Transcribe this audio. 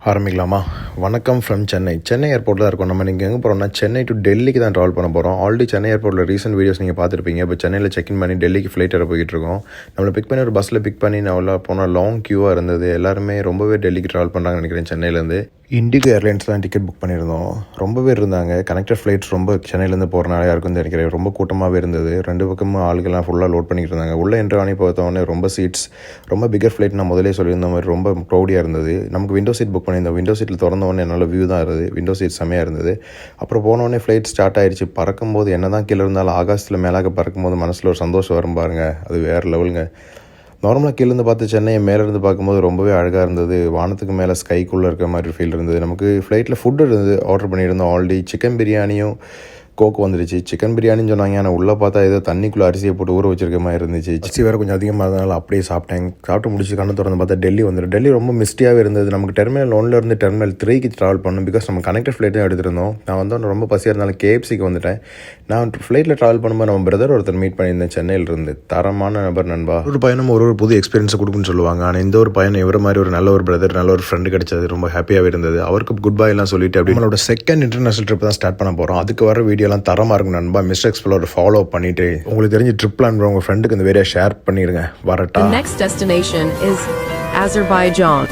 ஆரம்பிக்கலாமா? வணக்கம் ஃப்ரம் சென்னை ஏர்போர்ட்டில் தான் இருக்கோம். நம்ம நீங்கள் எங்கே போகிறோம்னா சென்னை டு டெல்லிக்கு தான் ட்ராவல் பண்ண போகிறோம். ஆல்ரெடி சென்னை ஏர்போர்ட்டில் ரீசெண்ட் வீடியோஸ் நீங்கள் பார்த்துருப்பீங்க. இப்போ சென்னையில் செக்இன் பண்ணி டெல்லிக்கு ஃப்ளைட் ஏற போய்கிட்டு இருக்கோம். நம்மளை பிக் பண்ணி ஒரு பஸ்ஸில் பிக் பண்ணி நான் போனால் லாங் க்யூவாக இருந்தது. எல்லாருமே ரொம்பவே டெல்லிக்கு ட்ராவல் பண்ணுறாங்கன்னு நினைக்கிறேன். சென்னையிலேருந்து இண்டிகோ ஏர்லைன்ஸ் தான் டிக்கெட் புக் பண்ணியிருந்தோம். ரொம்ப பேர் இருந்தாங்க. கனெக்டட் ஃப்ளைட்ஸ் ரொம்ப சென்னையிலேருந்து போகிறனால யாருக்கும் நினைக்கிறேன் ரொம்ப கூட்டமாகவே இருந்தது. ரெண்டு பக்கமும் ஆளுகள்லாம் ஃபுல்லாக லோட் பண்ணிக்கிட்டு இருந்தாங்க. உள்ளே என்ட்ரு ஆனி பார்த்தோன்னே ரொம்ப சீட்ஸ் ரொம்ப பிகர் ஃப்ளைட் நான் முதலே சொல்லியிருந்த மாதிரி ரொம்ப க்ரௌடியாக இருந்தது. நமக்கு விண்டோ சீட் புக் பண்ணியிருந்தோம். விண்டோ சீட்டில் திறந்தோடனே நல்ல வியூ தான் இருந்தது. விண்டோ சீட் செம்மையாக இருந்தது. அப்புறம் போனோடனே ஃப்ளைட் ஸ்டார்ட் ஆயிடுச்சு. பறக்கும்போது என்ன தான் கீழே இருந்தாலும் ஆகாசத்தில் மேலாக பறக்கும்போது மனசில் ஒரு சந்தோஷம் வரும் பாருங்க. அது வேறு லெவலுங்க. நார்மலாக கீழேருந்து பார்த்து சென்னையை மேலேருந்து பார்க்கும்போது ரொம்பவே அழகாக இருந்தது. வானத்துக்கு மேலே ஸ்கைக்குள்ளே இருக்கிற மாதிரி ஃபீல் இருந்தது. நமக்கு ஃப்ளைட்டில் ஃபுட்டு இருந்தது. ஆர்டர் பண்ணியிருந்தோம். ஆல்ரெடி சிக்கன் பிரியாணியும் கோக்கு வந்துடுச்சு. சிக்கன் பிரியாணின்னு சொன்னாங்க. ஆனால் உள்ளே பார்த்தா ஏதோ தண்ணிக்குள்ளே அரிசியை போட்டு ஊற வச்சிருக்க மாதிரி இருந்துச்சு. அரிசி வேறு கொஞ்சம் அதிகமாக இருந்தனால அப்படியே சாப்பிட்டு முடிச்சு கண்ணு திறந்து பார்த்தா டெல்லி வந்துடும். டெல்லி ரொம்ப மிஸ்டியாகவே இருந்தது. நமக்கு டெர்மினல் 1 டெர்மினல் 3க்கு ட்ராவல் பண்ணணும். பிகாஸ் நம்ம கனெக்டட் ஃப்ளைட் தான் எடுத்திருந்தோம். நான் வந்து ரொம்ப பசியாக இருந்தாலும் கேஎஃப்சிக்கு வந்துட்டேன். நான் ஃப்ளைட்டில் ட்ராவல் பண்ணும்போது நம்ம பிரதர் ஒருத்தர் மீட் பண்ணியிருந்தேன் சென்னையிலிருந்து. தரமான நபர் நண்பா. ஒரு பயணம் ஒரு புது எக்ஸ்பீரியன்ஸை கொடுக்குன்னு சொல்லுவாங்க. ஆனால் இந்த ஒரு பயணம் இவர மாதிரி ஒரு நல்ல ஒரு பிரதர் நல்ல ஒரு ஃப்ரெண்டு கிடைச்சது ரொம்ப ஹாப்பியாகவே இருந்தது. அவருக்கு குட் பை எல்லாம் சொல்லிட்டு அப்படி நம்மளோட செகண்ட் இன்டர்நேஷனல் ட்ரிப் தான் ஸ்டார்ட் பண்ண போகிறோம். அதுக்கு வர வீடியோலாம் தரமாக இருக்கும் நண்பா. மிஸ்டர் எக்ஸ்ப்ளோர் ஃபாலோ பண்ணிட்டு உங்களுக்கு தெரிஞ்ச ட்ரிப் பிளான் உங்க ஃப்ரெண்டுக்கு இந்த வீடியோ ஷேர் பண்ணிருங்க. வரட்டா. The next destination is Azerbaijan.